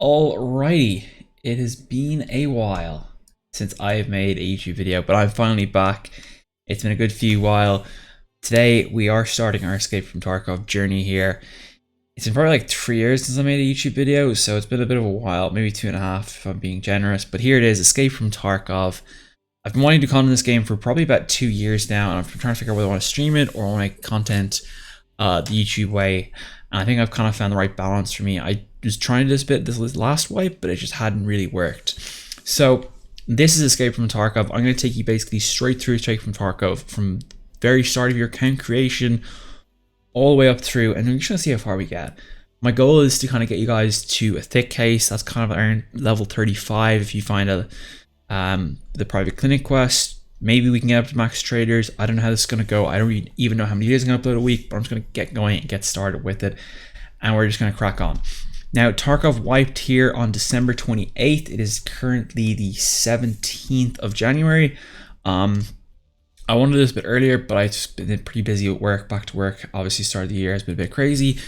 Alrighty, it has been a while since I have made a YouTube video, but I'm finally back. It's been a good few while. Today we are starting our Escape from Tarkov journey here. It's been probably like 3 years since I made a YouTube video, so it's been a bit of a while, maybe 2.5 if I'm being generous. But here it is, Escape from Tarkov. I've been wanting to content this game for probably about 2 years now, and I've been trying to figure out whether I want to stream it or I want to make content the YouTube way. And I think I've kind of found the right balance for me. I was trying to do this bit this last wipe, but it just hadn't really worked. So this is Escape from Tarkov. I'm going to take you basically straight through Escape from Tarkov from very start of your account creation all the way up through, and we're just going to see how far we get. My goal is to kind of get you guys to a thick case. That's kind of around level 35 if you find the private clinic quest. Maybe we can get up to max traders. I don't know how this is going to go. I don't even know how many videos I'm going to upload a week, but I'm just going to get going and get started with it. And we're just going to crack on. Now, Tarkov wiped here on December 28th. It is currently the 17th of January. I wanted to do this a bit earlier, but I've just been pretty busy at work, back to work. Obviously, start of the year has been a bit crazy,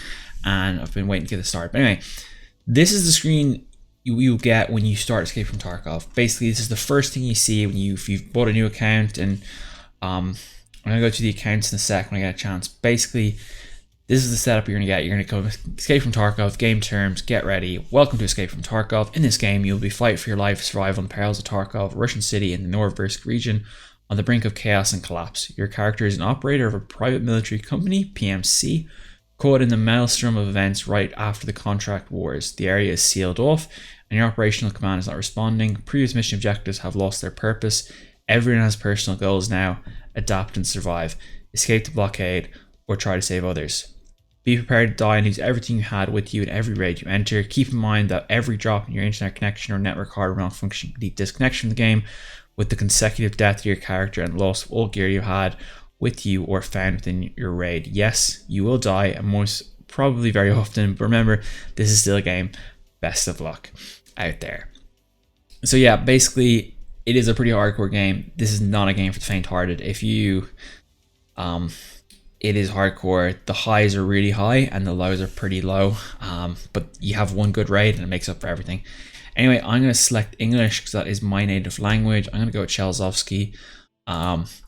and I've been waiting to get this started. But anyway, this is the screen you get when you start Escape from Tarkov. Basically, this is the first thing you see when if you've bought a new account, and I'm gonna go to the accounts in a sec when I get a chance. Basically, this is the setup you're gonna get. You're gonna go Escape from Tarkov, game terms, get ready. Welcome to Escape from Tarkov. In this game, you'll be fighting for your life, survive on the perils of Tarkov, a Russian city in the Novosibirsk region, on the brink of chaos and collapse. Your character is an operator of a private military company, PMC, caught in the maelstrom of events right after the contract wars. The area is sealed off, and your operational command is not responding. Previous mission objectives have lost their purpose. Everyone has personal goals now. Adapt and survive. Escape the blockade, or try to save others. Be prepared to die and lose everything you had with you in every raid you enter. Keep in mind that every drop in your internet connection or network card will malfunction, complete disconnection from the game, with the consecutive death of your character and loss of all gear you had with you or found within your raid. Yes, you will die, and most probably very often, but remember, this is still a game. Best of luck out there. So yeah, basically, it is a pretty hardcore game. This is not a game for the faint-hearted. If you, it is hardcore. The highs are really high and the lows are pretty low, but you have one good raid and it makes up for everything. Anyway, I'm going to select English because that is my native language. I'm going to go with Shellz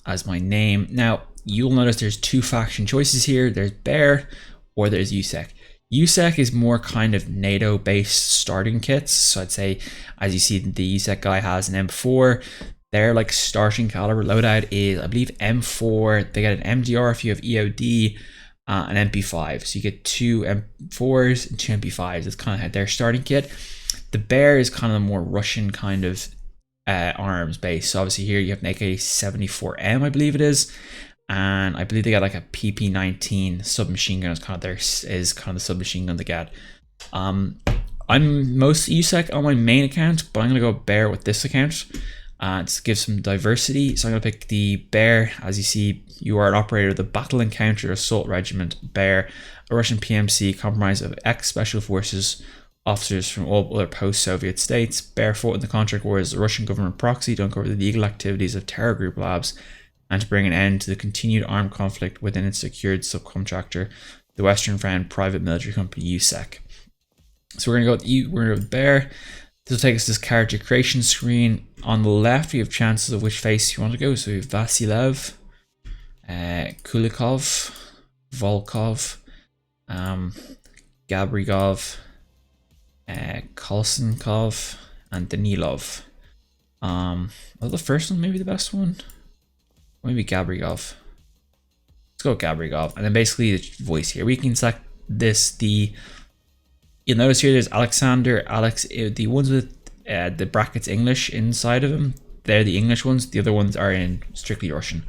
as my name. Now, you'll notice there's two faction choices here. There's Bear or there's USEC. USEC is more kind of NATO-based starting kits. So I'd say, as you see, the USEC guy has an M4. Their like starting caliber loadout is, I believe, M4. They get an MDR if you have EOD, an MP5. So you get two M4s and two MP5s. That's kind of their starting kit. The Bear is kind of the more Russian kind of arms base. So obviously here you have an AK-74M, I believe it is. And I believe they got like a PP-19 submachine gun is kind of the submachine gun they get. I'm most USEC on my main account, but I'm gonna go Bear with this account to give some diversity. So I'm gonna pick the Bear. As you see, you are an operator of the Battle Encounter Assault Regiment Bear, a Russian PMC comprised of ex-special forces officers from all other post-Soviet states. Bear fought in the contract war as the Russian government proxy to uncover the illegal activities of terror group labs and to bring an end to the continued armed conflict within its secured subcontractor, the Western Front private military company USEC. So we're gonna go with Bear. This will take us to this character creation screen. On the left, we have chances of which face you want to go. So we have Vasilev, Kulikov, Volkov, Gabrigov, Kolsenkov, and Danilov. Well, the first one maybe the best one. Maybe Gabrigov. Let's go with Gabrigov. And then basically the voice here. We can select this. You'll notice here there's Alexander, Alex. The ones with the brackets English inside of them, they're the English ones. The other ones are in strictly Russian.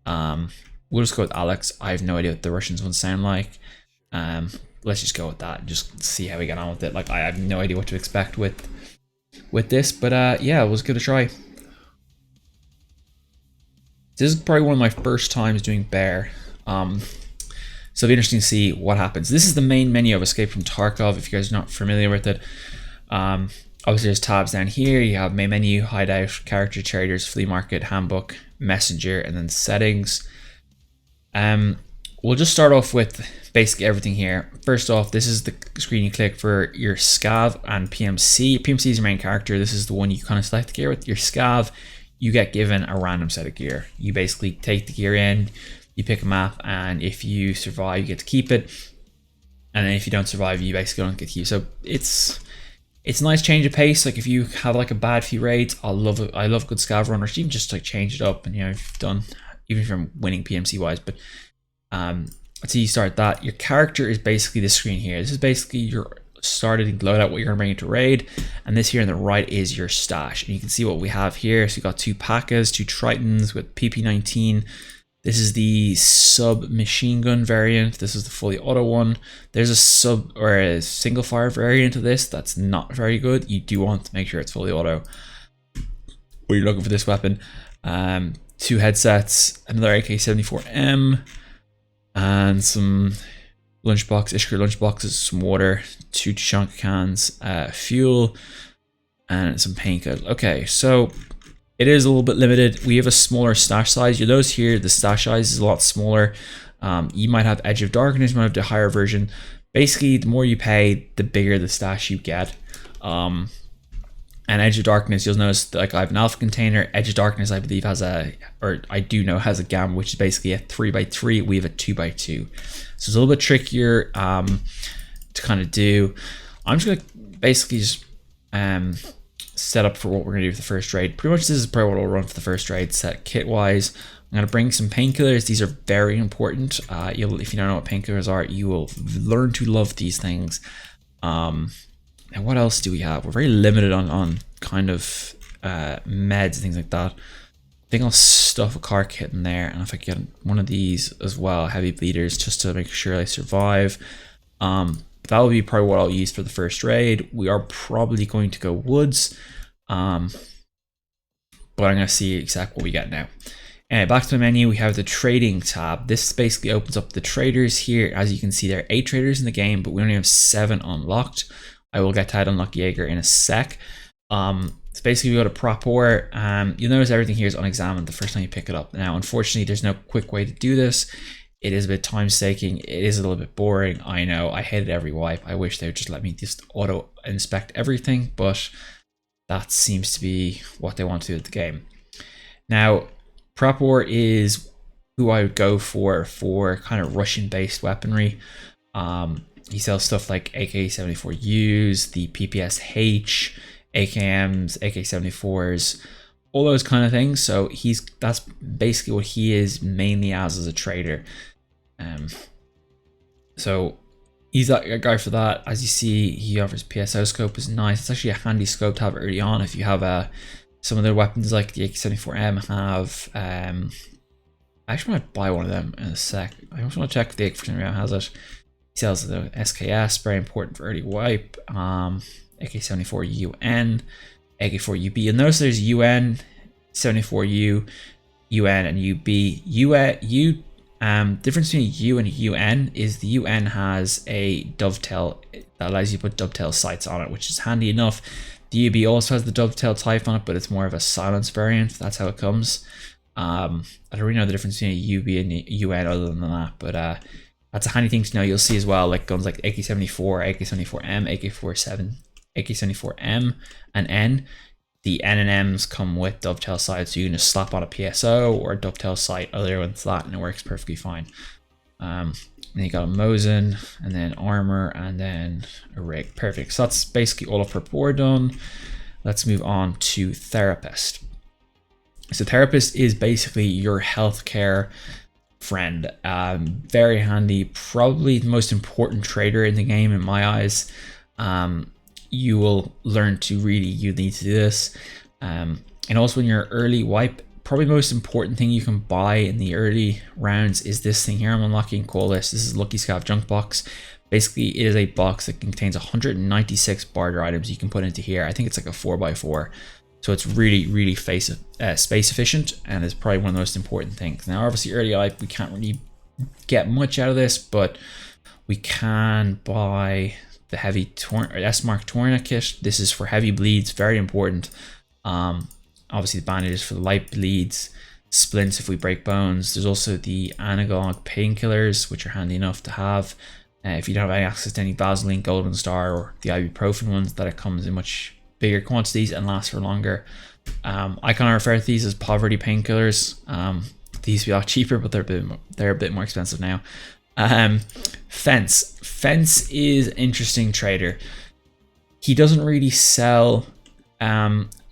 We'll just go with Alex. I have no idea what the Russians ones sound like. Let's just go with that and just see how we get on with it. Like, I have no idea what to expect with this, but yeah, it was good to try. This is probably one of my first times doing Bear. So it'll be interesting to see what happens. This is the main menu of Escape from Tarkov, if you guys are not familiar with it. Obviously there's tabs down here. You have main menu, hideout, character traders, flea market, handbook, messenger, and then settings. One we'll just start off with basically everything here. First off, this is the screen you click for your scav and PMC. PMC is your main character. This is the one you kind of select the gear with. Your scav, you get given a random set of gear. You basically take the gear in, you pick a map, and if you survive, you get to keep it. And then if you don't survive, you basically don't get to keep. So it's a nice change of pace. Like if you have like a bad few raids, I love good scav runners. Even just like change it up, and you know, if you've done, even if you're winning PMC wise, but let's see, you start that. Your character is basically this screen here. This is basically your starting loadout, what you're gonna bring into raid, and this here on the right is your stash. And you can see what we have here. So you got 2 P.A.K.As, 2 Tritons with PP19. This is the submachine gun variant. This is the fully auto one. There's a sub or a single fire variant of this that's not very good. You do want to make sure it's fully auto when you're looking for this weapon. 2 headsets, another AK-74M, and some lunchbox, Ishkar lunchboxes, some water, 2 chunk cans, fuel, and some painkillers. Okay, so it is a little bit limited. We have a smaller stash size. You notice here the stash size is a lot smaller. You might have Edge of Darkness, you might have the higher version. Basically, the more you pay, the bigger the stash you get. And Edge of Darkness, you'll notice like I have an alpha container. Edge of Darkness, I believe, has a, or I do know has a gamma, which is basically a 3x3. We have a 2x2. So it's a little bit trickier to kind of do. I'm just gonna basically just set up for what we're gonna do for the first raid. Pretty much this is probably what I'll run for the first raid. Set kit wise, I'm gonna bring some painkillers. These are very important. If you don't know what painkillers are, you will learn to love these things. And what else do we have? We're very limited on kind of meds and things like that. I think I'll stuff a car kit in there, and if I get one of these as well, heavy bleeders, just to make sure I survive. That will be probably what I'll use for the first raid. We are probably going to go woods, but I'm gonna see exactly what we get now. Anyway, back to the menu, we have the trading tab. This basically opens up the traders here. As you can see, there are 8 traders in the game, but we only have 7 unlocked. I will get to that unlock Jaeger in a sec. So basically we go to prop ore. You'll notice everything here is unexamined the first time you pick it up. Now, unfortunately, there's no quick way to do this. It is a bit time taking. It is a little bit boring. I know, I hated every wipe. I wish they would just let me just auto inspect everything, but that seems to be what they want to do with the game. Now, prop ore is who I would go for kind of Russian based weaponry. He sells stuff like AK-74Us, the PPSH, AKMs, AK-74s, all those kind of things. So that's basically what he is mainly as a trader. So he's a guy for that. As you see, he offers PSO scope, is nice. It's actually a handy scope to have early on if you have some of their weapons like the AK-74M have. I actually might buy one of them in a sec. I just want to check if the AK-74M has it. He sells the SKS, very important for early wipe. AK-74UN, AK-4UB. You'll notice there's UN, 74U, UN, and UB. Difference between U and UN is the UN has a dovetail that allows you to put dovetail sights on it, which is handy enough. The UB also has the dovetail type on it, but it's more of a silence variant. That's how it comes. I don't really know the difference between a UB and a UN other than that, but that's a handy thing to know. You'll see as well, like guns like AK-74, AK-74M, AK-47, AK-74M, and N. The N and M's come with dovetail sights, so you can just slap on a PSO or a dovetail sight other than that, and it works perfectly fine. Then you got a Mosin, and then armor, and then a rig. Perfect. So that's basically all of her board done. Let's move on to therapist. So therapist is basically your healthcare friend. Very handy, probably the most important trader in the game in my eyes. You will learn to really, you need to do this. And also in your early wipe, probably the most important thing you can buy in the early rounds is this thing here I'm unlocking. Call this is Lucky Scav Junk Box. Basically, it is a box that contains 196 barter items you can put into here. I think it's like a 4x4. So it's really, really space efficient, and is probably one of the most important things. Now, obviously, early life, we can't really get much out of this, but we can buy the heavy S-Mark tourniquet. This is for heavy bleeds, very important. Obviously, the bandage is for the light bleeds. splints if we break bones. There's also the analog painkillers, which are handy enough to have if you don't have any access to any Vaseline, Golden Star, or the ibuprofen ones, that it comes in much bigger quantities and lasts for longer. I kind of refer to these as poverty painkillers. They used to be a lot cheaper, but they're a bit more expensive now. Fence is an interesting trader. He doesn't really sell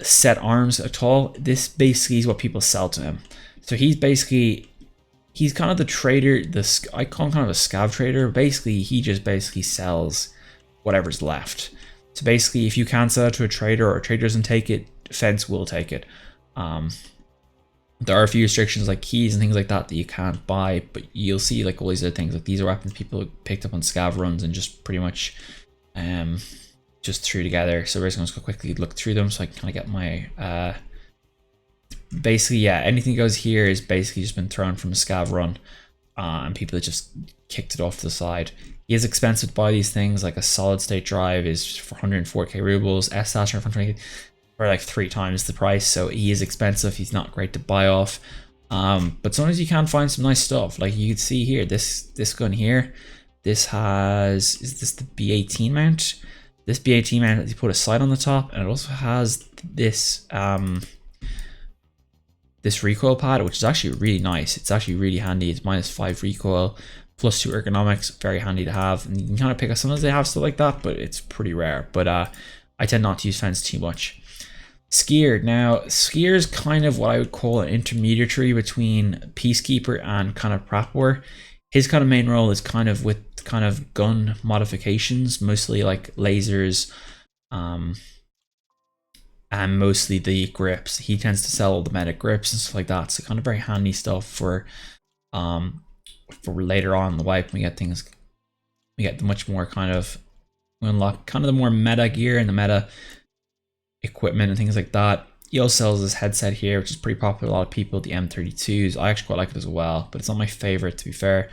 set arms at all. This basically is what people sell to him. So he's kind of the trader. I call him kind of a scav trader. Basically, he just basically sells whatever's left. So basically, if you can't sell it to a trader or a trader doesn't take it, Fence will take it. There are a few restrictions like keys and things like that you can't buy, but you'll see like all these other things. Like these are weapons people picked up on scav runs and just pretty much just threw together. So we're just going to quickly look through them so I can kind of get my basically, yeah, anything that goes here is basically just been thrown from a scav run, and people have just kicked it off to the side. He is expensive to buy these things. Like a solid state drive is for 104k rubles, S-Slasher for 120, for like 3 times the price. So he is expensive. He's not great to buy off, but sometimes you can find some nice stuff. Like you can see here, this gun here, this has, is this the B18 mount? This B18 mount, you put a sight on the top, and it also has this this recoil pad, which is actually really nice. It's actually really handy. It's -5 recoil, +2 ergonomics, very handy to have. And you can kind of pick up, sometimes they have stuff like that, but it's pretty rare. But I tend not to use Fence too much. Skier. Now, Skier is kind of what I would call an intermediary between Peacekeeper and kind of prop war. His kind of main role is kind of with kind of gun modifications, mostly like lasers, and mostly the grips. He tends to sell all the medic grips and stuff like that. So kind of very handy stuff for later on in the wipe. We get the much more kind of, we unlock kind of the more meta gear and the meta equipment and things like that. He also sells this headset here, which is pretty popular with a lot of people, the M32s. I actually quite like it as well, but it's not my favorite, to be fair.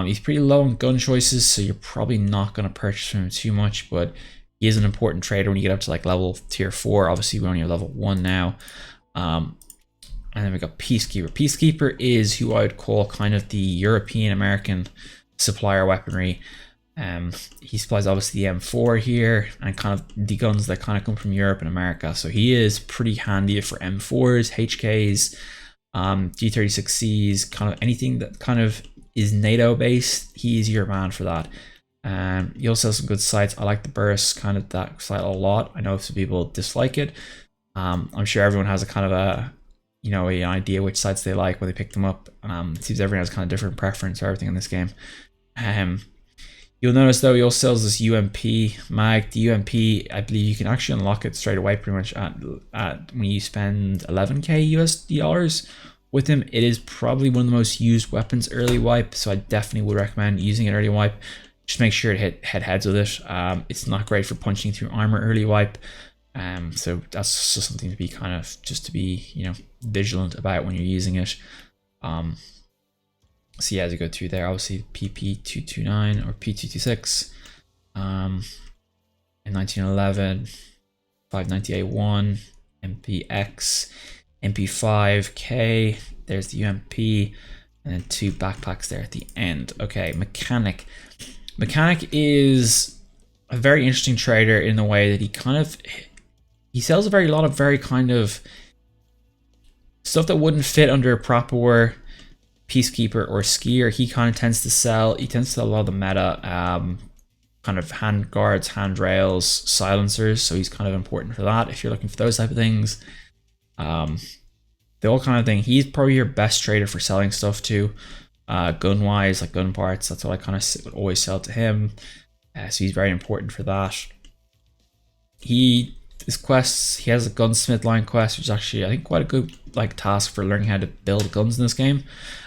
He's pretty low on gun choices, so you're probably not going to purchase from him too much, but he is an important trader when you get up to like level tier 4. Obviously, we're only at level 1 now. And then we got Peacekeeper. Peacekeeper is who I would call kind of the European-American supplier weaponry. He supplies obviously the M4 here and kind of the guns that kind of come from Europe and America. So he is pretty handy for M4s, HKs, G36Cs, kind of anything that kind of is NATO based. He is your man for that. He also has some good sights. I like the burst, kind of that sight a lot. I know some people dislike it. I'm sure everyone has a kind of a, you know, an idea which sights they like when they pick them up. It seems everyone has kind of different preference for everything in this game. You'll notice though, he also sells this UMP mag. The UMP, I believe you can actually unlock it straight away pretty much at when you spend 11k USD dollars with him. It is probably one of the most used weapons early wipe, so I definitely would recommend using it early wipe. Just make sure to hit heads with it. It's not great for punching through armor early wipe. So that's just something to be kind of, just to be, you know, vigilant about when you're using it. So yeah, as you go through there, obviously PP229 or P226, in 1911, 590A1, MPX, MP5K, there's the UMP, and then 2 backpacks there at the end. Okay, Mechanic. Mechanic is a very interesting trader in the way that he sells a lot of very kind of stuff that wouldn't fit under a prop war, Peacekeeper, or Skier. He kind of tends to sell a lot of the meta kind of hand guards, handrails, silencers. So he's kind of important for that if you're looking for those type of things. The whole kind of thing. He's probably your best trader for selling stuff too. Gun wise, like gun parts, that's what I kind of would always sell to him. So he's very important for that. His quests, he has a gunsmith line quest, which is actually I think quite a good like task for learning how to build guns in this game.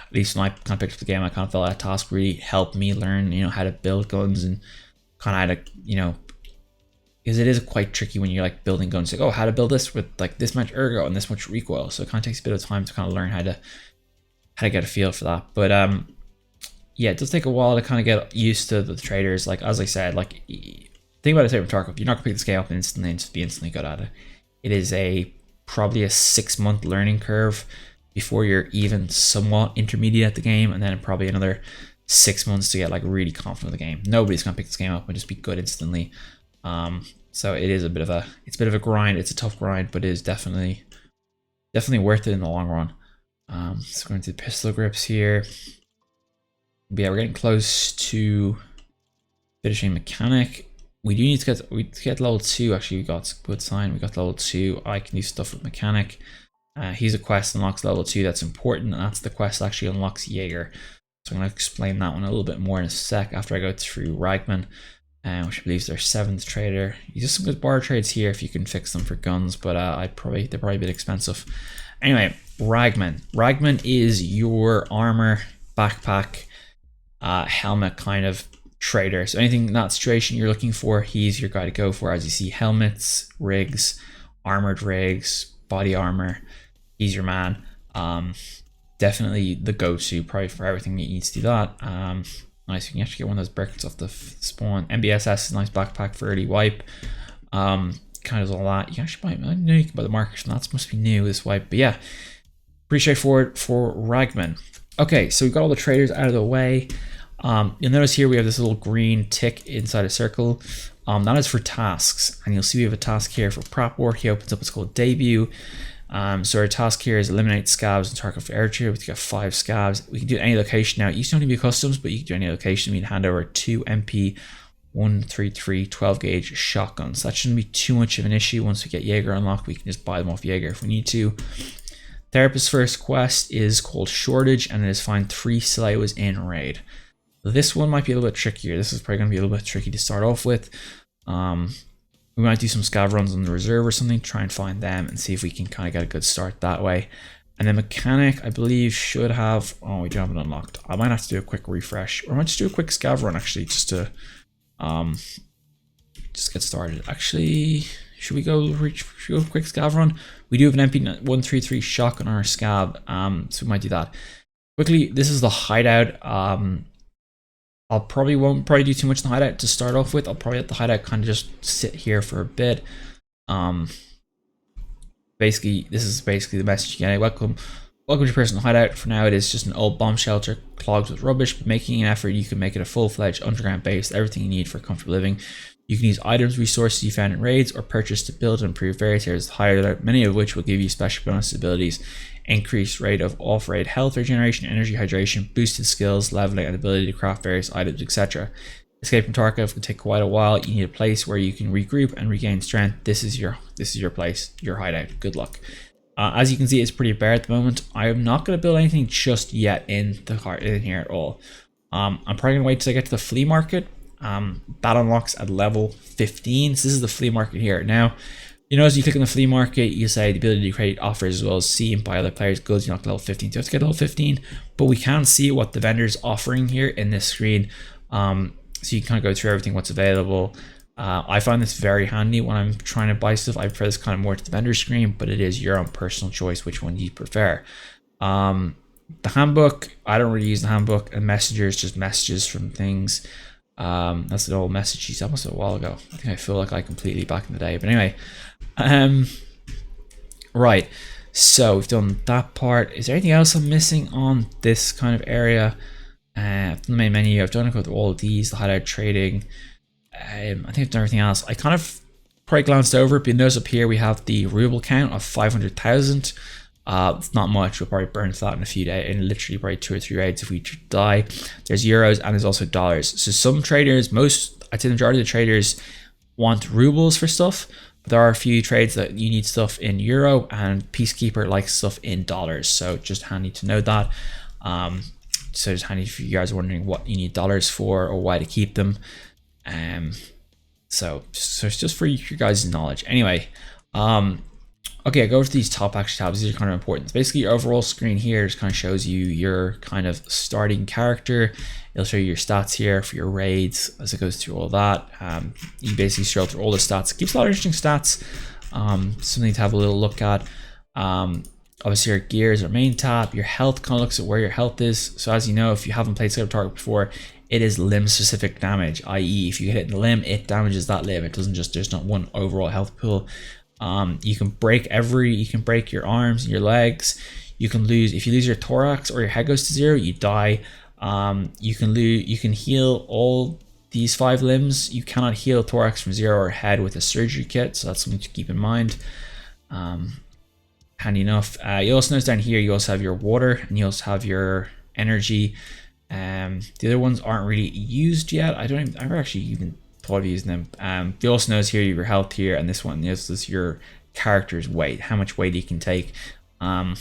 At least when I kind of picked up the game, I kind of felt that task really helped me learn, you know, how to build guns and kind of how to, you know, because it is quite tricky when you're like building guns, like, oh, how to build this with like this much ergo and this much recoil. So it kind of takes a bit of time to kind of learn how to get a feel for that. But yeah, it does take a while to kind of get used to the traders. Like, as I said, like, think about it from Tarkov, you're not gonna pick this game up instantly and just be instantly good at it. It is probably a 6-month learning curve. before you're even somewhat intermediate at the game, and then probably another 6 months to get like really confident with the game. Nobody's gonna pick this game up and just be good instantly. So it is a bit of a grind. It's a tough grind, but it is definitely worth it in the long run. So going to the pistol grips here. But yeah, we're getting close to finishing mechanic. We do need to get level 2. Actually, we got good sign. We got level 2. I can do stuff with mechanic. He's a quest unlocks level 2. That's important, and that's the quest that actually unlocks Jaeger. So I'm going to explain that one a little bit more in a sec after I go through Ragman, which I believe is their 7th trader. You just some good bar trades here if you can fix them for guns, but they're probably a bit expensive. Anyway, Ragman. Ragman is your armor, backpack, helmet kind of trader. So anything in that situation you're looking for, he's your guy to go for. As you see, helmets, rigs, armored rigs, body armor, he's your man. Definitely the go-to probably for everything you need to do that. Nice, you can actually get one of those Birkins off the spawn. MBSS is a nice backpack for early wipe. Kind of does all that. You can actually buy, I know you can buy the markers, and that must be new, this wipe. But yeah, pretty straightforward for Ragman. Okay, so we've got all the traders out of the way. You'll notice here we have this little green tick inside a circle. That is for tasks, and you'll see we have a task here for prop war. He opens up what's called debut. So our task here is eliminate scavs in Tarkov area. We got 5 scavs. We can do any location now. It used to only be customs, but you can do any location. We can hand over 2 MP 133 12 gauge shotguns. That shouldn't be too much of an issue. Once we get Jaeger unlocked, we can just buy them off Jaeger if we need to. Therapist's first quest is called Shortage, and it is find 3 silos in raid. This one might be a little bit trickier. This is probably going to be a little bit tricky to start off with. We might do some scav runs on the reserve or something, try and find them and see if we can kind of get a good start that way. And then mechanic, I believe, should have, oh, we do have it unlocked. I might have to do a quick refresh, or I might just do a quick scav run actually, just to just get started. Actually, should we go a quick scav run? We do have an MP133 shotgun on our scav, so we might do that. Quickly, this is the hideout. I won't do too much in the hideout to start off with. I'll probably let the hideout kind of just sit here for a bit. Basically, this is basically the message you get. Welcome to your personal hideout. For now, it is just an old bomb shelter clogged with rubbish, but making an effort, you can make it a full-fledged underground base, everything you need for comfortable living. You can use items, resources you found in raids, or purchase to build and improve various areas of the hideout, many of which will give you special bonus abilities. Increased rate of off-raid health regeneration, energy hydration, boosted skills, leveling, and ability to craft various items, etc. Escape from Tarkov can take quite a while. You need a place where you can regroup and regain strength. This is your place, your hideout. Good luck. As you can see, it's pretty bare at the moment. I am not going to build anything just yet in here at all. I'm probably going to wait till I get to the flea market. That unlocks at level 15. So this is the flea market here. Now, you know, as you click on the flea market, you say the ability to create offers as well as see and buy other players' goods. You're not level 15, so you have to get level 15. But we can see what the vendor's offering here in this screen. So you can kind of go through everything, what's available. I find this very handy when I'm trying to buy stuff. I prefer this kind of more to the vendor screen, but it is your own personal choice which one you prefer. The handbook, I don't really use the handbook, and messengers, just messages from things. That's an old message she's almost a while ago. I think I feel like I completely back in the day, but anyway. Right, so we've done that part. Is there anything else I'm missing on this kind of area? I've done the main menu. I've done all of these, the hideout trading. I think I've done everything else. I kind of probably glanced over it, but notice up here we have the ruble count of 500,000. It's not much. We'll probably burn that in a few days, in literally probably 2 or 3 raids if we die. There's euros and there's also dollars. So some traders, I'd say the majority of the traders want rubles for stuff, but there are a few trades that you need stuff in euro, and Peacekeeper likes stuff in dollars. So just handy to know that. So just handy if you guys are wondering what you need dollars for or why to keep them. So it's just for your guys' knowledge. Anyway, okay, I go to these top action tabs. These are kind of important. Basically, your overall screen here just kind of shows you your kind of starting character. It'll show you your stats here for your raids as it goes through all that. You basically scroll through all the stats. It keeps a lot of interesting stats. Something to have a little look at. Obviously, your gear is our main tab. Your health kind of looks at where your health is. So as you know, if you haven't played Tarkov Target before, it is limb specific damage, i.e. if you hit the limb, it damages that limb. It doesn't just, there's not one overall health pool. You can break your arms and your legs. You can lose, if you lose your thorax or your head goes to 0, you die. You can heal all these 5 limbs. You cannot heal thorax from 0 or head with a surgery kit, so that's something to keep in mind. Handy enough. You also notice down here you also have your water and you also have your energy. The other ones aren't really used yet. I've never actually even thought of using them. You also notice here your health here, and this one is your character's weight, how much weight you can take. I'm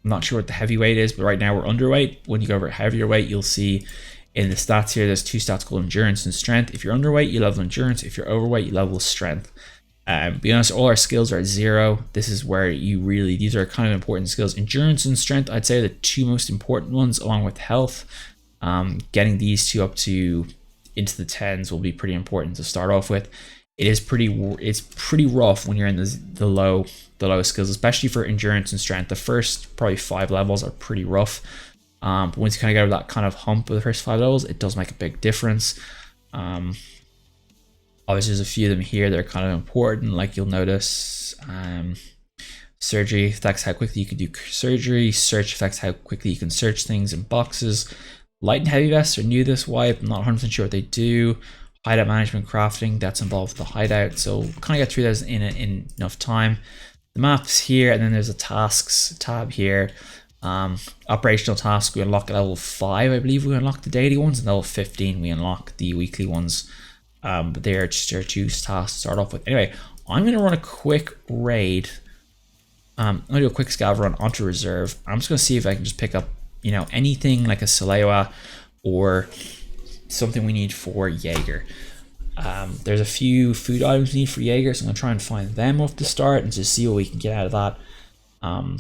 not sure what the heavy weight is, but right now we're underweight. When you go over heavier weight, you'll see in the stats here, there's 2 stats called endurance and strength. If you're underweight, you level endurance. If you're overweight, you level strength. Be honest, all our skills are at 0. This is where these are kind of important skills. Endurance and strength, I'd say, are the 2 most important ones, along with health. Getting these 2 up to into the 10s will be pretty important to start off with. It's pretty rough when you're in the lowest skills, especially for endurance and strength. The first probably 5 levels are pretty rough. But once you kind of get over that kind of hump of the first 5 levels, it does make a big difference. Obviously, there's a few of them here that are kind of important, like you'll notice. Surgery affects how quickly you can do surgery. Search affects how quickly you can search things in boxes. Light and heavy vests are new this wipe. I'm not 100% sure what they do. Hideout management crafting, that's involved with the hideout. So we'll kind of get through those in enough time. The map's here, and then there's a tasks tab here. Operational tasks, we unlock at level 5, I believe we unlock the daily ones, and level 15 we unlock the weekly ones. But they are just our 2 tasks to start off with. Anyway, I'm going to run a quick raid. I'm going to do a quick scav run onto reserve. I'm just going to see if I can just pick up, anything like a Salewa or something we need for Jaeger. There's a few food items we need for Jaeger, so I'm going to try and find them off the start and just see what we can get out of that. I'm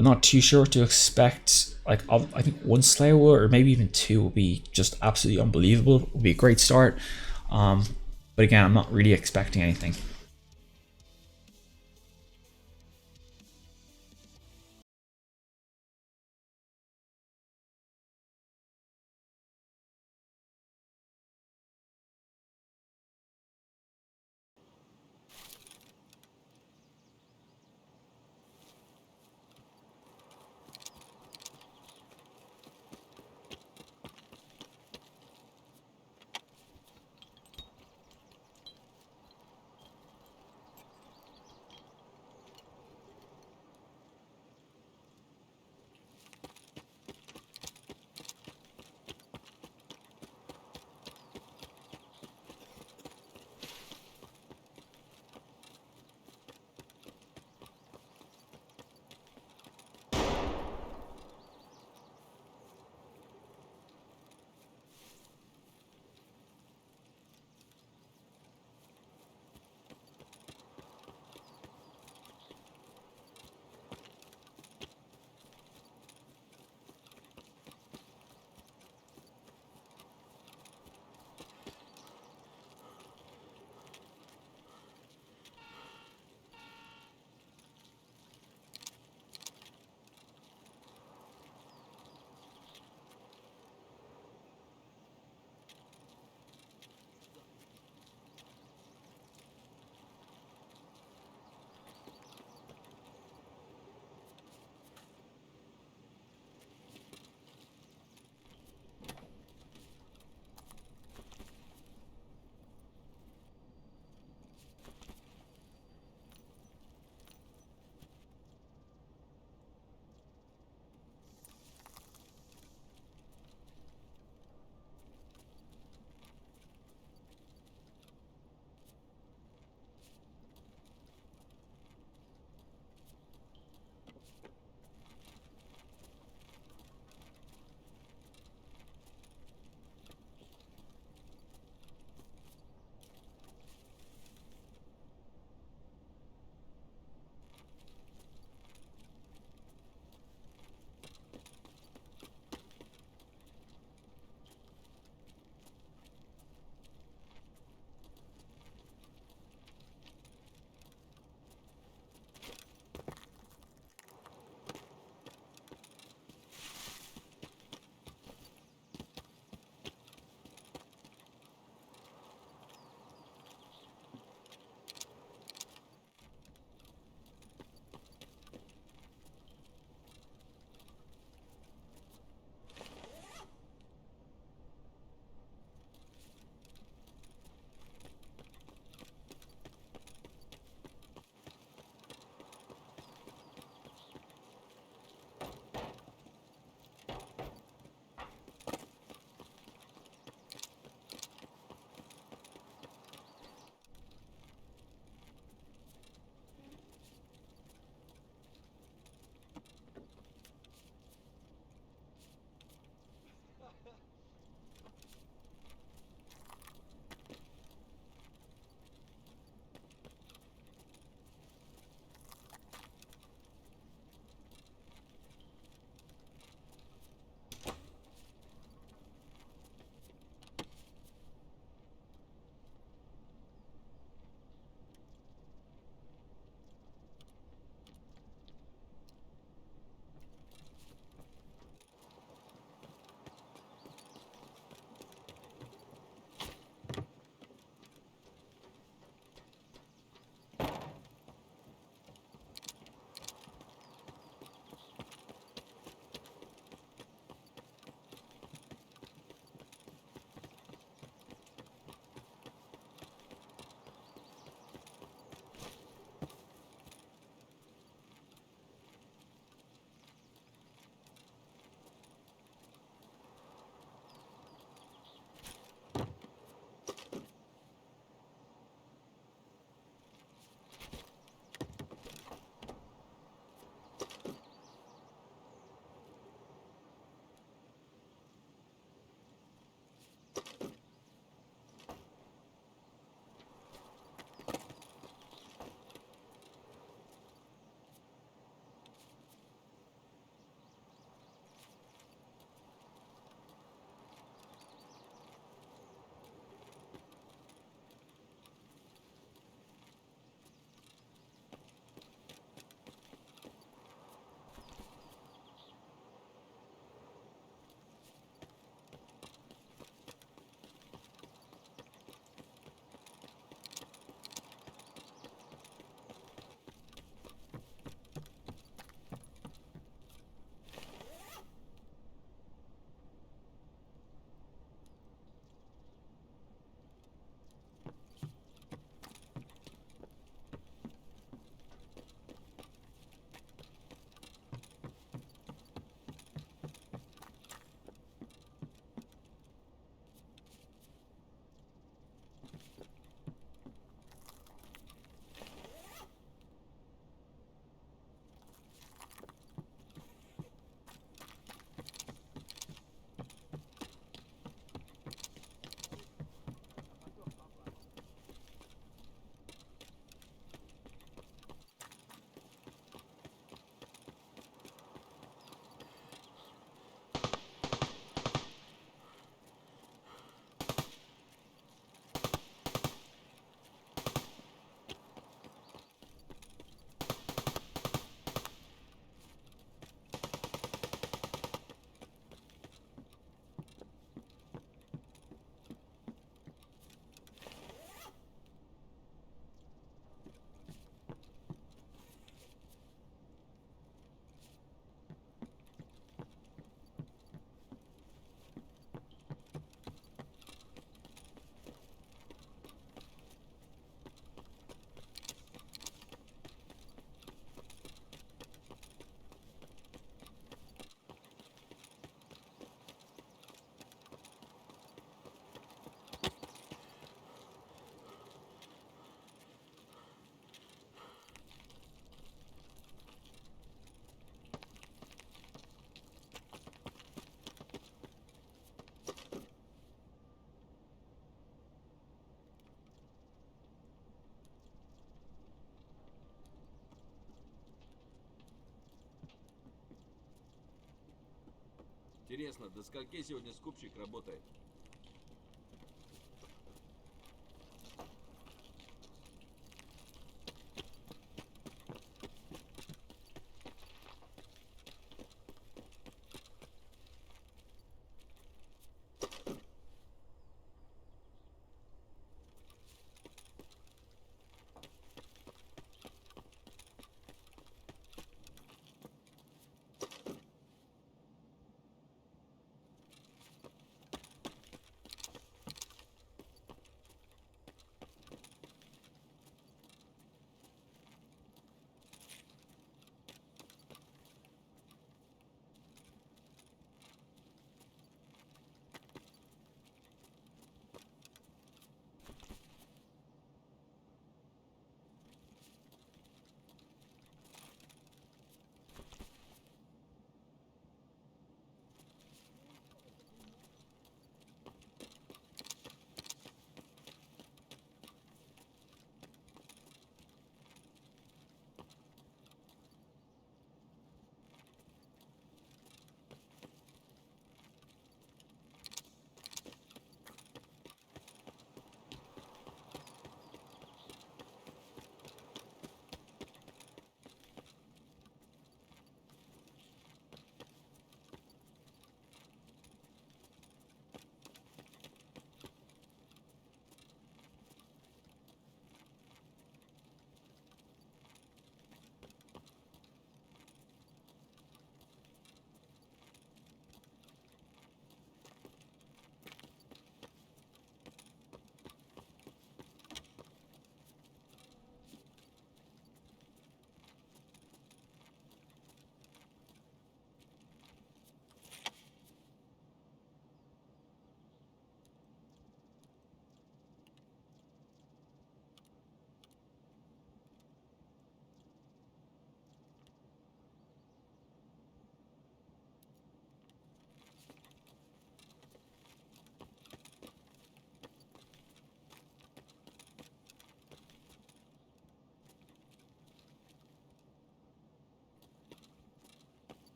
not too sure what to expect. Like, I think 1 Salewa or maybe even 2 will be just absolutely unbelievable. It will be a great start. But again, I'm not really expecting anything. Интересно, до скольки сегодня скупщик работает?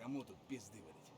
Кому тут пизды варить?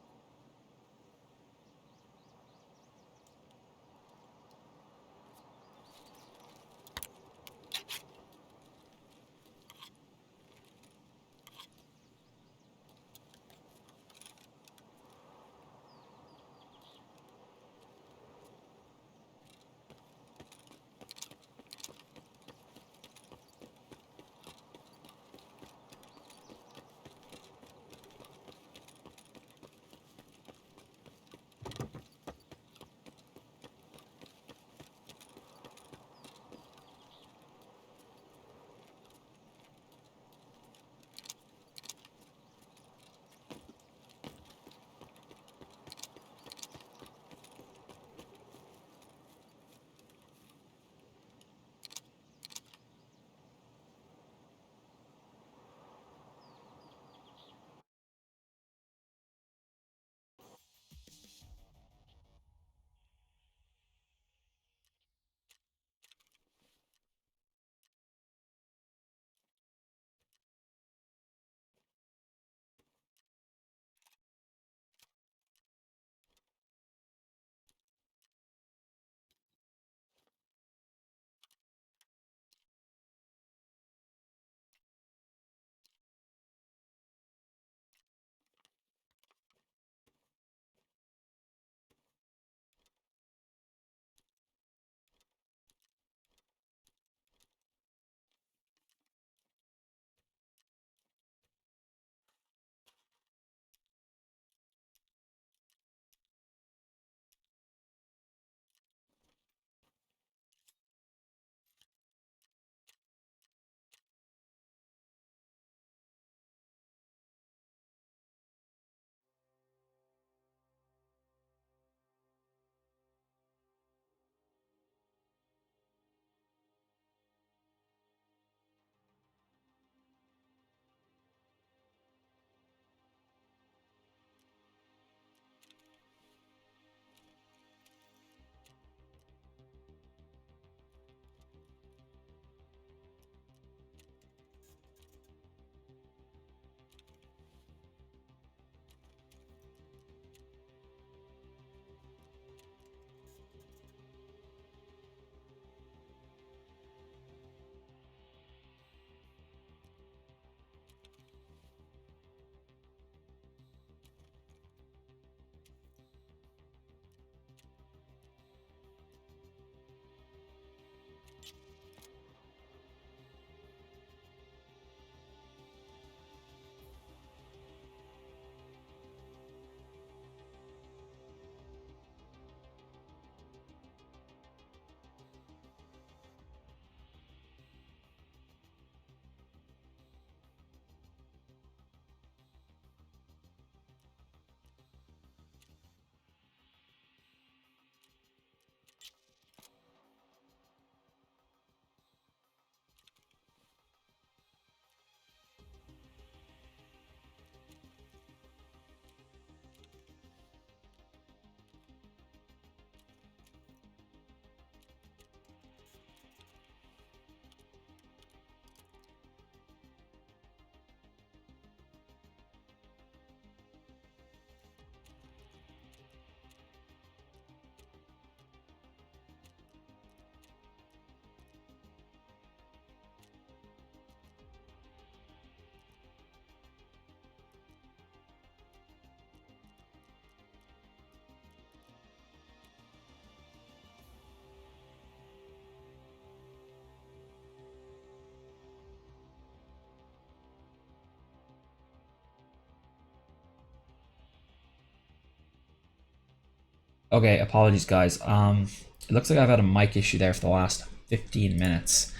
Okay, apologies guys. It looks like I've had a mic issue there for the last 15 minutes.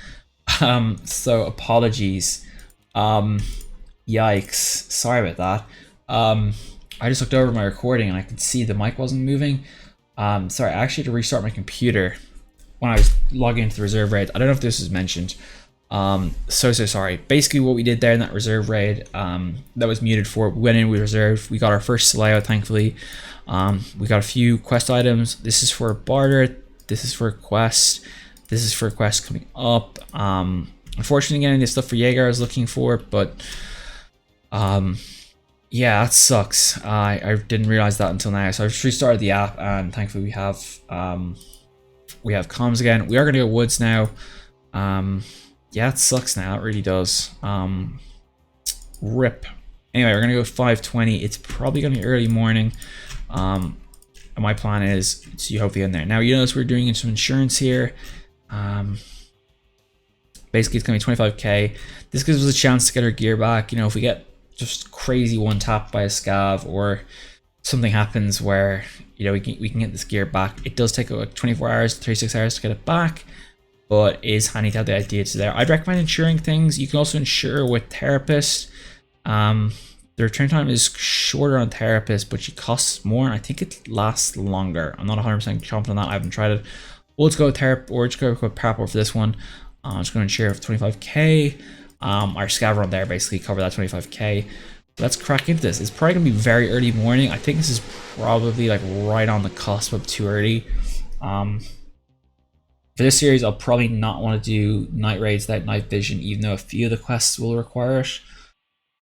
So apologies. Um, Yikes. Sorry about that. I just looked over my recording and I could see the mic wasn't moving. Sorry, I actually had to restart my computer when I was logging into the reserve raid. I don't know if this was mentioned. So sorry. Basically what we did there in that reserve raid, that was muted for, we went in, we reserved, we got our first Slayer, thankfully. We got a few quest items. This is for a barter, this is for a quest, this is for a quest coming up. Unfortunately getting this stuff for Jaeger I was looking for, but yeah, that sucks. I didn't realize that until now. So I just restarted the app and thankfully we have comms again. We are gonna go woods now. Yeah, it sucks now, it really does. Rip. Anyway, we're gonna go 5:20. It's probably gonna be early morning. And my plan is to hopefully get in there. Now you notice we're doing some insurance here. Basically it's gonna be 25k. This gives us a chance to get our gear back. You know, if we get just crazy one tap by a scav or something happens where, you know, we can get this gear back. It does take like 24 hours, 36 hours to get it back, but it is handy to have the idea to there. I'd recommend insuring things. You can also insure with Therapist. The return time is shorter on Therapist, but it costs more, and I think it lasts longer. I'm not 100% confident on that. I haven't tried it. We'll just go with Therapist, or just go with Paraport for this one. I'm just going to insure for 25k. Our scav run there basically cover that 25k. Let's crack into this. It's probably gonna be very early morning. I think this is probably like right on the cusp of too early. For this series, I'll probably not want to do night raids without night vision, even though a few of the quests will require it.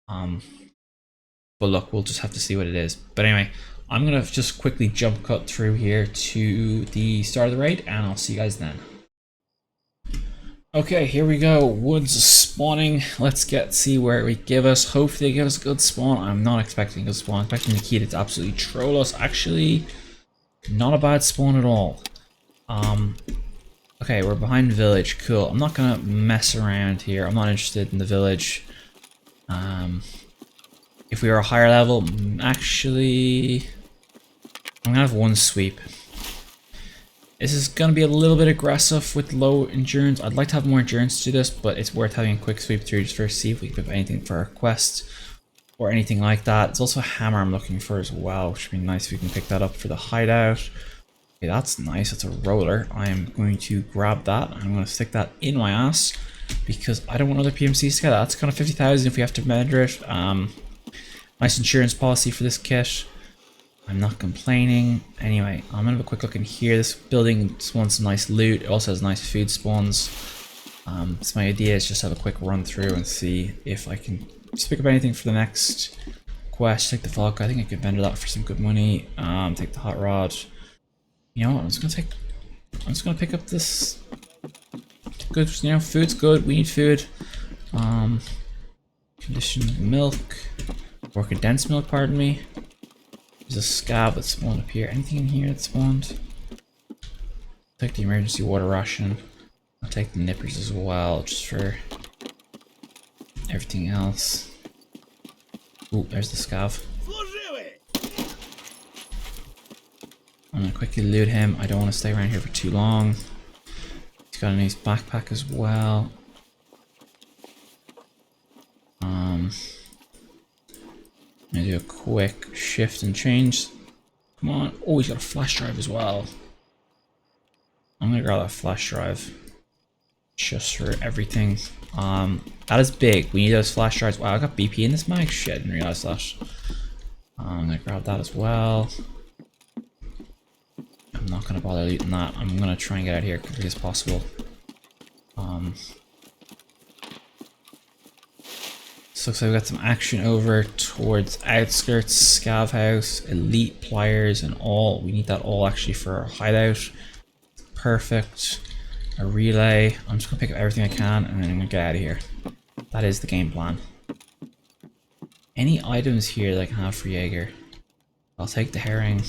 But look, we'll just have to see what it is. But anyway, I'm gonna just quickly jump cut through here to the start of the raid, and I'll see you guys then. Okay, here we go. Woods spawning. Let's see where it give us. Hopefully they give us a good spawn. I'm not expecting a good spawn. I'm expecting Nikita to absolutely troll us. Actually, not a bad spawn at all. Okay, we're behind village. Cool. I'm not gonna mess around here. I'm not interested in the village. If we were a higher level, actually, I'm gonna have one sweep. This is going to be a little bit aggressive with low endurance. I'd like to have more endurance to do this, but it's worth having a quick sweep through just for see if we can pick up anything for our quest or anything like that. It's also a hammer I'm looking for as well, which would be nice if we can pick that up for the hideout. Okay, that's nice. It's a roller. I am going to grab that. I'm going to stick that in my ass because I don't want other PMCs to get that. That's kind of 50,000 if we have to measure it. Nice insurance policy for this kit. I'm not complaining. Anyway, I'm gonna have a quick look in here. This building spawns some nice loot. It also has nice food spawns. So my idea is just have a quick run through and see if I can just pick up anything for the next quest. Take the Falcon. I think I could vendor that for some good money. Take the hot rod. You know what? I'm just gonna pick up this. Good. You know, food's good. We need food. Conditioned milk or condensed milk. Pardon me. There's a scav that spawned up here. Anything in here that spawned? Take the emergency water ration. I'll take the nippers as well, just for everything else. Ooh, there's the scav. I'm gonna quickly loot him. I don't want to stay around here for too long. He's got a nice backpack as well. I'm gonna do a quick shift and change. Come on. Oh, he's got a flash drive as well. I'm gonna grab that flash drive just for everything. That is big. We need those flash drives. Wow, I got BP in this mag. Shit, I didn't realize that. I'm gonna grab that as well. I'm not gonna bother looting that. I'm gonna try and get out of here as quickly as possible. So looks like we got some action over towards outskirts, scav house, elite pliers, and all. We need that all actually for our hideout. Perfect. A relay. I'm just gonna pick up everything I can and then I'm gonna get out of here. That is the game plan. Any items here that I can have for Jaeger? I'll take the herring.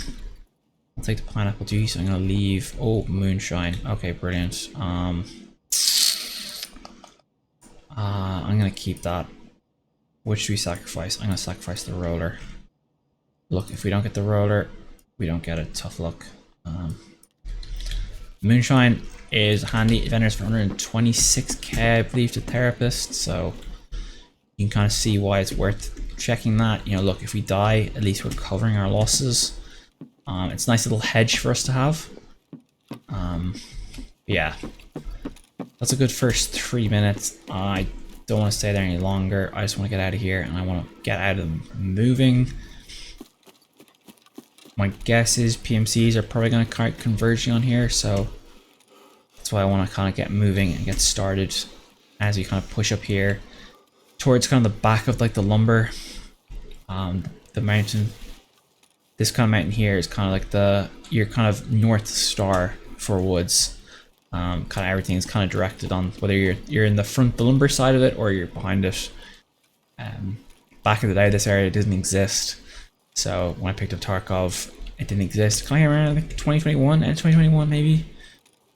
I'll take the pineapple juice. I'm gonna leave. Oh, moonshine. Okay, brilliant. I'm gonna keep that. Which should we sacrifice? I'm gonna sacrifice the roller. Look, if we don't get the roller, we don't get it. Tough luck. Moonshine is handy. It vendors for 126k, I believe, to Therapist, so you can kind of see why it's worth checking that. You know, look, if we die, at least we're covering our losses. It's a nice little hedge for us to have. Yeah, that's a good first 3 minutes. I don't want to stay there any longer. I just want to get out of here, and I want to get out of moving. My guess is PMCs are probably going to start converging on here, so that's why I want to kind of get moving and get started as we kind of push up here towards kind of the back of like the lumber. The mountain, this kind of mountain here is kind of like your kind of north star for woods. Kind of everything is kind of directed on whether you're in the lumber side of it or you're behind it. Back in the day, this area didn't exist. So when I picked up Tarkov, it didn't exist. Kind of around, I think, 2021, end of 2021 maybe,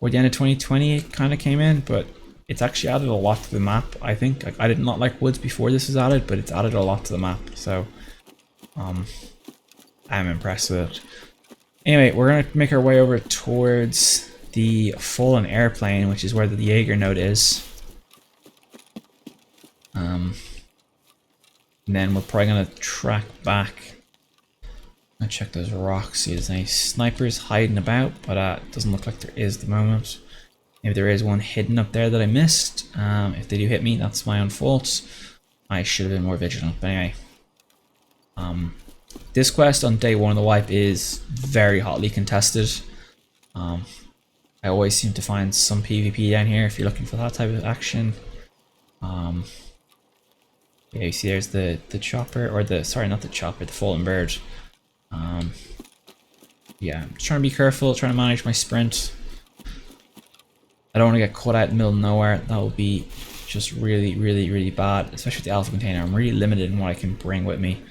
or the end of 2020 it kind of came in, but it's actually added a lot to the map, I think. Like, I did not like woods before this was added, but it's added a lot to the map, so I'm impressed with it. Anyway, we're gonna make our way over towards the fallen airplane, which is where the Jaeger node is. And then we're probably gonna track back. I'll check those rocks, see if there's any snipers hiding about, but it doesn't look like there is at the moment. Maybe there is one hidden up there that I missed. If they do hit me, that's my own fault. I should have been more vigilant, but anyway. This quest on day 1 of the wipe is very hotly contested. I always seem to find some PvP down here if you're looking for that type of action. Yeah, you see there's the chopper, or sorry, not the chopper, the fallen bird. Yeah, I'm trying to be careful, trying to manage my sprint. I don't want to get caught out in the middle of nowhere. That will be just really, really, really bad, especially with the alpha container. I'm really limited in what I can bring with me.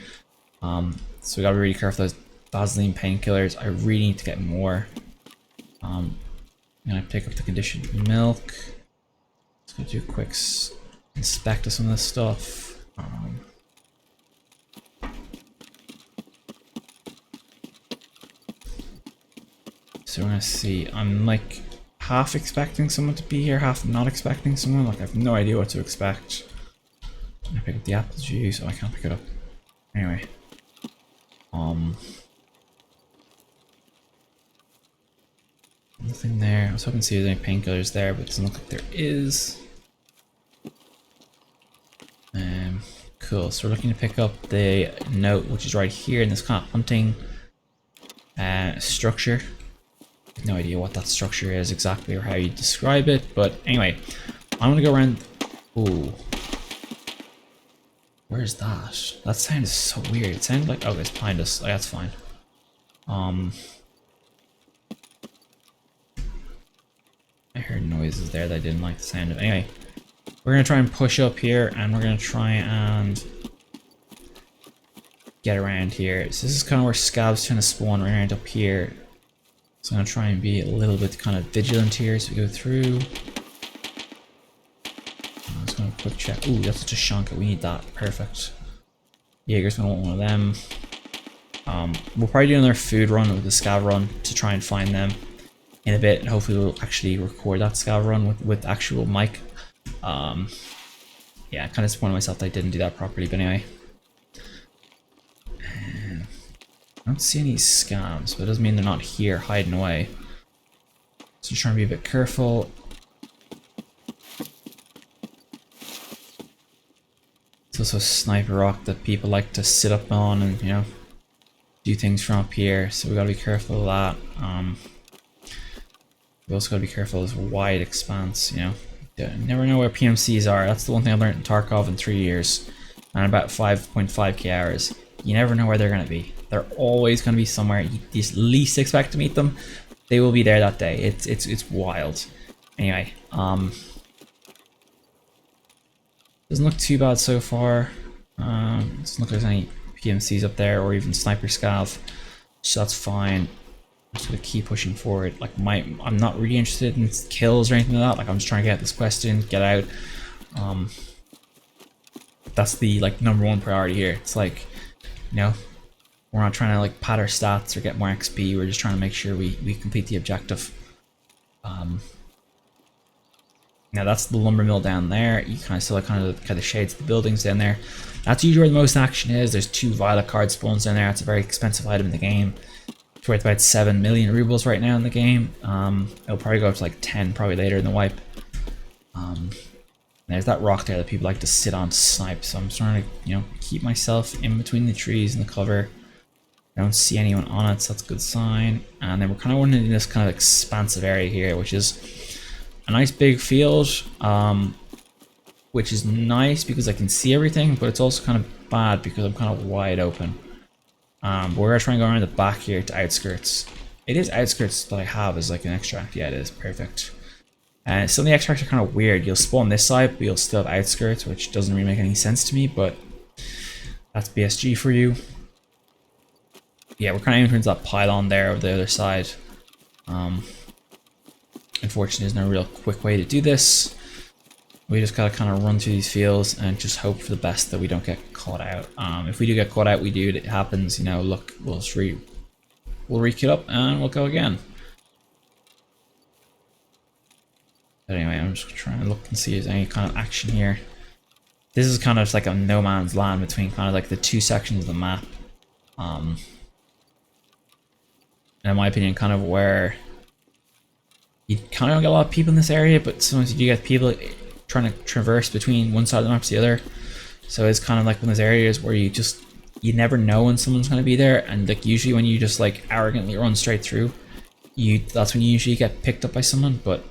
So we gotta be really careful with those Vaseline painkillers. I really need to get more. I'm gonna pick up the conditioned milk. Let's go do a quick inspect of some of this stuff. So we're gonna see. I'm like half expecting someone to be here, half not expecting someone. Like, I have no idea what to expect. I'm gonna pick up the apple juice. Oh, I can't pick it up. Anyway. Nothing there. I was hoping to see if there's any painkillers there, but it doesn't look like there is. Cool. So we're looking to pick up the note, which is right here in this kind of hunting structure. No idea what that structure is exactly or how you describe it, but anyway, I'm gonna go around. Ooh, where's that? That sound is so weird. It sounded like, oh, it's behind us. Oh, that's fine. I heard noises there that I didn't like the sound of. Anyway, we're gonna try and push up here, and we're gonna try and get around here. So this is kind of where scavs tend to spawn around up here. So I'm gonna try and be a little bit kind of vigilant here as we go through. I'm just gonna quick check. Ooh, that's just a Shanka. We need that. Perfect. Jaeger's gonna want one of them. We'll probably do another food run with the scav run to try and find them in a bit, and hopefully we'll actually record that scav run with actual mic. Yeah, I kind of disappointed myself that I didn't do that properly, but anyway. I don't see any scavs, but it doesn't mean they're not here hiding away. So trying to be a bit careful. It's also a sniper rock that people like to sit up on and, you know, do things from up here, so we gotta be careful of that. We also gotta be careful of this wide expanse, you know. You never know where PMCs are. That's the one thing I learned in Tarkov in 3 years and about 5.5k hours. You never know where they're gonna be. They're always gonna be somewhere you least expect to meet them. They will be there that day. It's wild. Anyway, doesn't look too bad so far. Doesn't look like there's any PMCs up there or even sniper scav, so that's fine. I'm just gonna keep pushing forward. Like, I'm not really interested in kills or anything like that. Like, I'm just trying to get this quest in, get out. That's the like #1 priority here. It's like, you know, We're not trying to like pad our stats or get more XP. We're just trying to make sure we complete the objective. Now that's the lumber mill down there. You kind of still kind of the shades of the buildings down there. That's usually where the most action is. There's 2 violet card spawns down there. It's a very expensive item in the game. It's worth about 7 million rubles right now in the game. It'll probably go up to like 10 probably later in the wipe. There's that rock there that people like to sit on to snipe. So I'm trying to, you know, keep myself in between the trees and the cover. I don't see anyone on it, so that's a good sign. And then we're kind of running in this kind of expansive area here, which is a nice big field, which is nice because I can see everything, but it's also kind of bad because I'm kind of wide open. But we're gonna try and go around the back here to outskirts. It is outskirts that I have as like an extract. Yeah, it is perfect. And some of the extracts are kind of weird. You'll spawn this side, but you'll still have outskirts, which doesn't really make any sense to me. But that's BSG for you. Yeah, we're kind of aiming towards that pylon there over the other side. Unfortunately, there's no real quick way to do this. We just gotta kind of run through these fields and just hope for the best that we don't get caught out. If we do get caught out, we do. It happens. You know, look, we'll re-queue up and we'll go again. But anyway, I'm just trying to look and see if there's any kind of action here. This is kind of like a no man's land between kind of like the 2 sections of the map. And in my opinion, kind of where you kind of don't get a lot of people in this area, but sometimes you do get people trying to traverse between one side of the map to the other. So it's kind of like one of those areas where you never know when someone's going to be there, and like usually when you just like arrogantly run straight through, that's when you usually get picked up by someone. But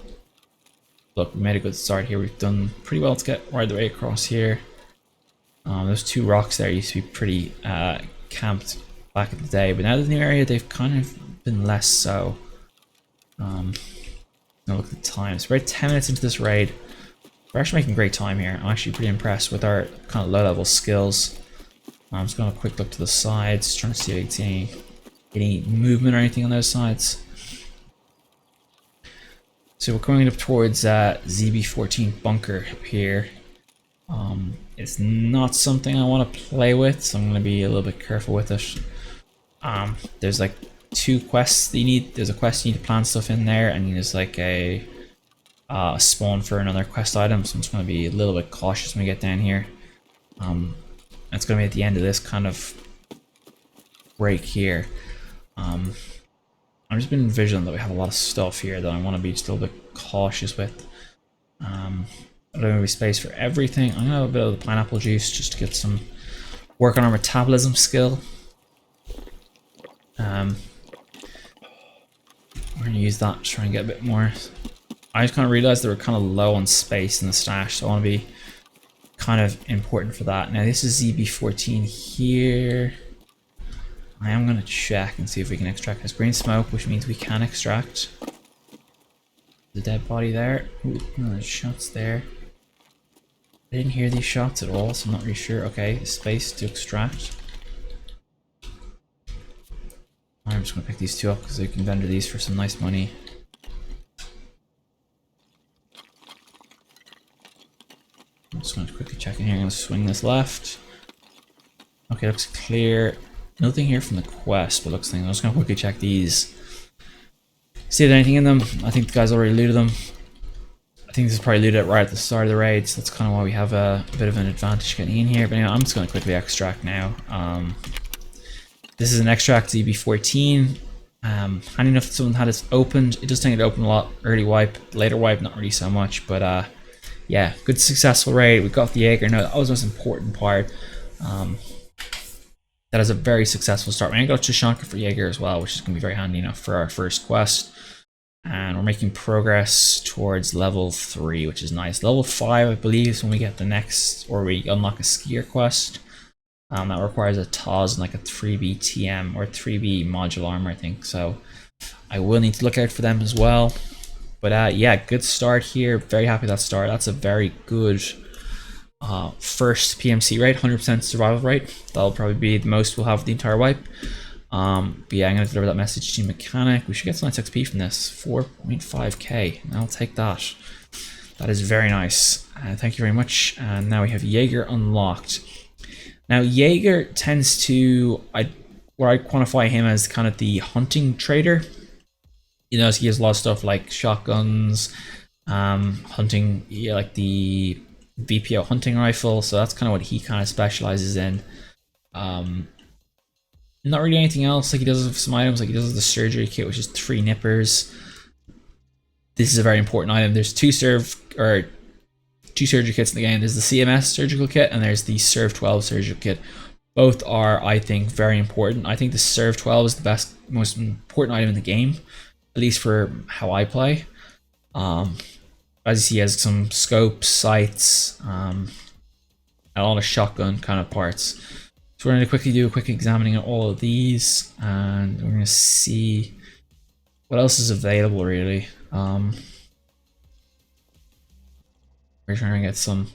look, we made a good start here. We've done pretty well to get right the way across here. Those 2 rocks there used to be pretty camped back in the day, but now there's a new area, they've kind of been less so. Now look at the time. So we're about 10 minutes into this raid. We're actually making great time here. I'm actually pretty impressed with our kind of low-level skills. I'm just going to have a quick look to the sides, trying to see if I can see any movement or anything on those sides. So we're going up towards ZB14 bunker up here. It's not something I want to play with, so I'm going to be a little bit careful with it. There's like 2 quests that you need. There's a quest you need to plant stuff in there, and there's like a spawn for another quest item, so I'm just going to be a little bit cautious when we get down here. That's going to be at the end of this kind of break here. I've just been envisioning that we have a lot of stuff here that I want to be just a little bit cautious with. I don't have any space for everything. I'm going to have a bit of the pineapple juice just to get some work on our metabolism skill. We're going to use that to try and get a bit more. I just kind of realized that we're kind of low on space in the stash, so I want to be kind of important for that. Now this is ZB14 here. I am going to check and see if we can extract this green smoke, which means we can extract the dead body there. Ooh, no, there's shots there. I didn't hear these shots at all, so I'm not really sure. Okay, space to extract. I'm just going to pick these 2 up because we can vendor these for some nice money. I'm just going to quickly check in here. I'm going to swing this left. Okay, looks clear. Nothing here from the quest, but looks like I'm just going to quickly check these. See if there's anything in them. I think the guys already looted them. I think this is probably looted right at the start of the raid, so that's kind of why we have a bit of an advantage getting in here. But anyway, I'm just going to quickly extract now. This is an extract ZB14. Handy enough that someone had it opened. It does tend to open a lot early wipe, later wipe not really so much, but yeah, good successful raid. We got the Jaeger. No, that was the most important part. That is a very successful start. We're going to go to Shanka for Jaeger as well, which is going to be very handy enough for our first quest. And we're making progress towards level 3, which is nice. Level 5, I believe, is when we get the next, or we unlock a skier quest. That requires a TOS and like a 3B TM or 3B module armor, I think. So I will need to look out for them as well. But yeah, good start here. Very happy with that start. That's a very good first PMC rate, 100% survival rate. That'll probably be the most we'll have the entire wipe. But yeah, I'm going to deliver that message to Mechanic. We should get some nice XP from this. 4.5k. I'll take that. That is very nice. Thank you very much. And now we have Jaeger unlocked. Now Jaeger tends to, where I quantify him as kind of the hunting trader. You know, so he has a lot of stuff like shotguns, hunting, yeah, like the VPO hunting rifle. So that's kind of what he kind of specializes in. Not really anything else. Like he does some items, like he does the surgery kit, which is 3 nippers. This is a very important item. There's two surgery kits in the game. There's the CMS surgical kit and there's the Serve 12 surgical kit. Both are, I think, very important. I think the Serve 12 is the most important item in the game, at least for how I play. As you see, he has some scopes, sights, and a lot of shotgun kind of parts. So we're going to quickly do a quick examining of all of these, and we're going to see what else is available, really. We're trying to get just some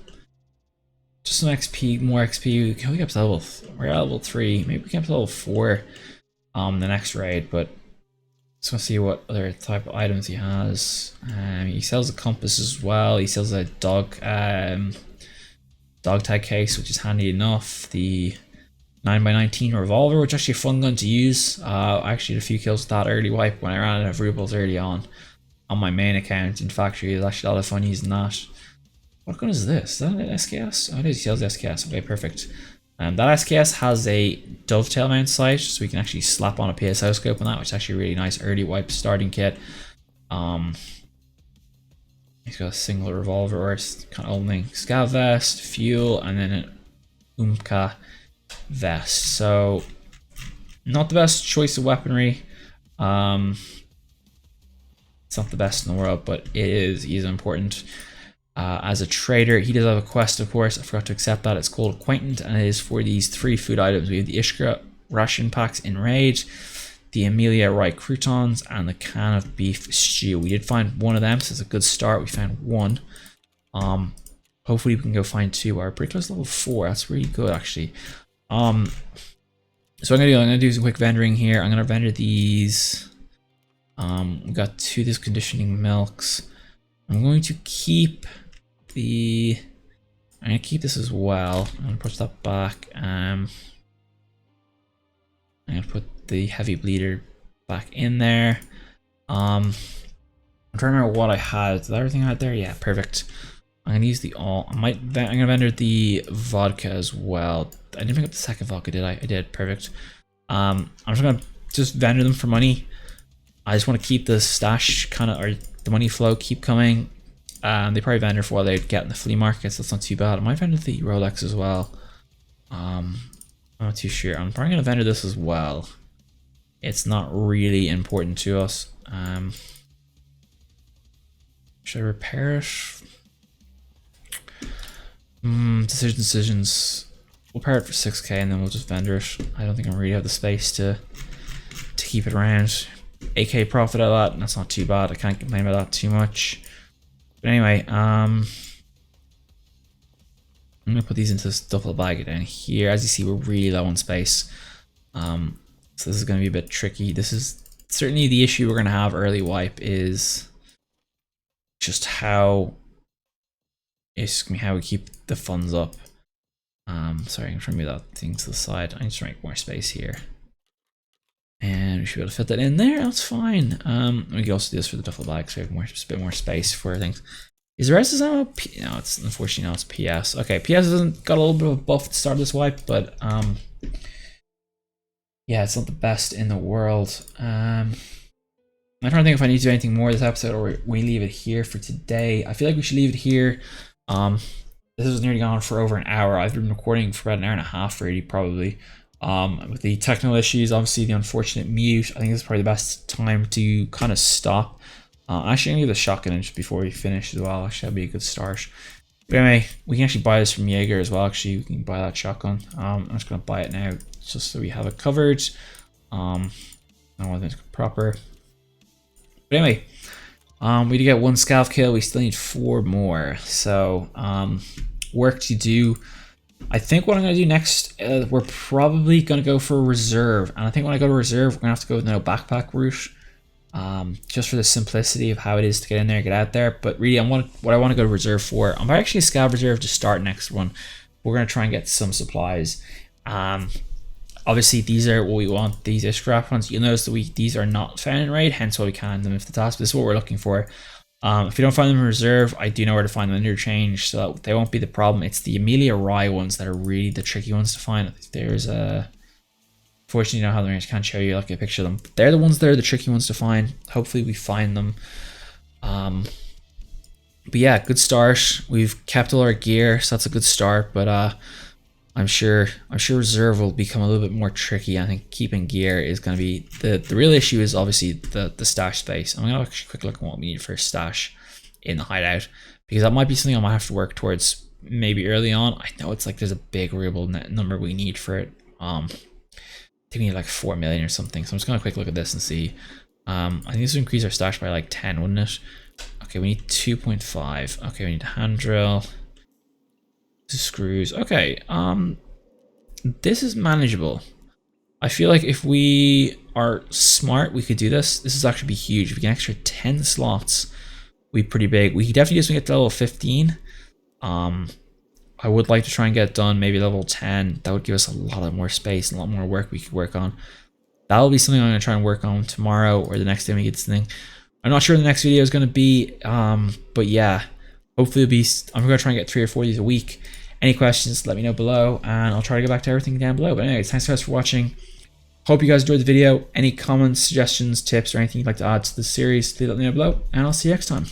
XP, more XP. Can we get up to level? We're at level 3. Maybe we can get up to level 4 the next raid, but just want to see what other type of items he has. He sells a compass as well. He sells a dog tag case, which is handy enough. The 9x19 revolver, which is actually a fun gun to use. I actually had a few kills with that early wipe when I ran out of rubles early on my main account in factory. It was actually a lot of fun using that. What gun is this? Is that an SKS? Oh, it is. He sells the SKS. Okay, perfect. That SKS has a dovetail mount sight, so we can actually slap on a PSO scope on that, which is actually really nice. Early wipe starting kit. He's got a single revolver, or it's kind of only scav vest, fuel, and then an Umka vest. So not the best choice of weaponry. It's not the best in the world, but he's important. As a trader, he does have a quest, of course. I forgot to accept that. It's called Acquaintant, and it is for these 3 food items. We have the Ishka ration packs in Raid, the Amelia Rye croutons, and the can of beef stew. We did find one of them, so it's a good start. We found 1. Hopefully we can go find 2. We're pretty close to level 4. That's really good, actually. So I'm gonna do some quick vendoring here. I'm gonna vendor these. We got 2 disc conditioning milks. I'm going to keep this as well. I'm gonna push that back. I'm gonna put the heavy bleeder back in there. I'm trying to remember what I had. Is that everything I had there? Yeah, perfect. I'm gonna use the all. I'm gonna vendor the vodka as well. I didn't pick up the second vodka, did I? I did. Perfect. I'm just gonna vendor them for money. I just want to keep the stash or the money flow keep coming. They probably vendor for what they get in the flea markets. That's not too bad. I might vendor the Rolex as well. I'm not too sure. I'm probably gonna vendor this as well. It's not really important to us. Should I repair it? Decisions. We'll repair it for 6k and then we'll just vendor it. I don't think I really have the space to keep it around. 8k profit out of that, and that's not too bad. I can't complain about that too much. But anyway, I'm gonna put these into this duffel bag down here. As you see, we're really low on space. So this is gonna be a bit tricky. This is certainly the issue we're gonna have early wipe, is just how we keep the funds up. Sorry, I'm trying to move that thing to the side. I need to make more space here. And we should be able to fit that in there. That's fine. We can also do this for the duffel bag, so we have a bit more space for things. Is the rest of this no, it's unfortunately not. It's PS. Okay, PS hasn't got a little bit of a buff at the start of this wipe, but yeah, it's not the best in the world. I'm trying to think if I need to do anything more this episode, or we leave it here for today. I feel like we should leave it here. This has nearly gone for over an hour. I've been recording for about an hour and a half already, probably. With the technical issues, obviously the unfortunate mute, I think this is probably the best time to kind of stop. Actually, I'm gonna leave the shotgun in just before we finish as well. Actually, that'd be a good start. But anyway, we can actually buy this from Jaeger as well. Actually, we can buy that shotgun. I'm just gonna buy it now, just so we have it covered. I don't want it proper. But anyway, we did get 1 scav kill. We still need 4 more. So, work to do. I think what I'm going to do next, we're probably going to go for a reserve. And I think when I go to reserve, we're going to have to go with no backpack route. Just for the simplicity of how it is to get in there, get out there. But really, what I want to go to reserve for, I'm actually a scav reserve to start next one. We're going to try and get some supplies. Obviously, these are what we want. These are scrap ones. You'll notice that these are not found in raid, hence why we can't end them if the task. This is what we're looking for. If you don't find them in reserve, I do know where to find them in interchange, so they won't be the problem. It's the Amelia Rye ones that are really the tricky ones to find. There's a... Fortunately, you know how I can't show you like a picture of them. But they're the ones that are the tricky ones to find. Hopefully, we find them. But yeah, good start. We've kept all our gear, so that's a good start. But I'm sure reserve will become a little bit more tricky. I think keeping gear is going to be the real issue. Is obviously the stash space. I'm gonna actually quick look at what we need for stash in the hideout, because that might be something I might have to work towards maybe early on. I know it's like there's a big variable number we need for it. I think we need like 4 million or something. So I'm just gonna quick look at this and see. I think this would increase our stash by like 10, wouldn't it? Okay, we need 2.5. Okay, we need a hand drill. Screws. Okay, this is manageable. I feel like if we are smart, we could do this. This is actually be huge. If we get an extra 10 slots, we'd be pretty big. We could definitely just get to level 15. I would like to try and get it done maybe level 10. That would give us a lot more space, a lot more work we could work on. That'll be something I'm going to try and work on tomorrow or the next time we get this thing. I'm not sure the next video is going to be, but yeah, hopefully I'm going to try and get 3 or 4 of these a week. Any questions, let me know below, and I'll try to get back to everything down below. But anyways, thanks guys for watching. Hope you guys enjoyed the video. Any comments, suggestions, tips, or anything you'd like to add to the series, please let me know below, and I'll see you next time.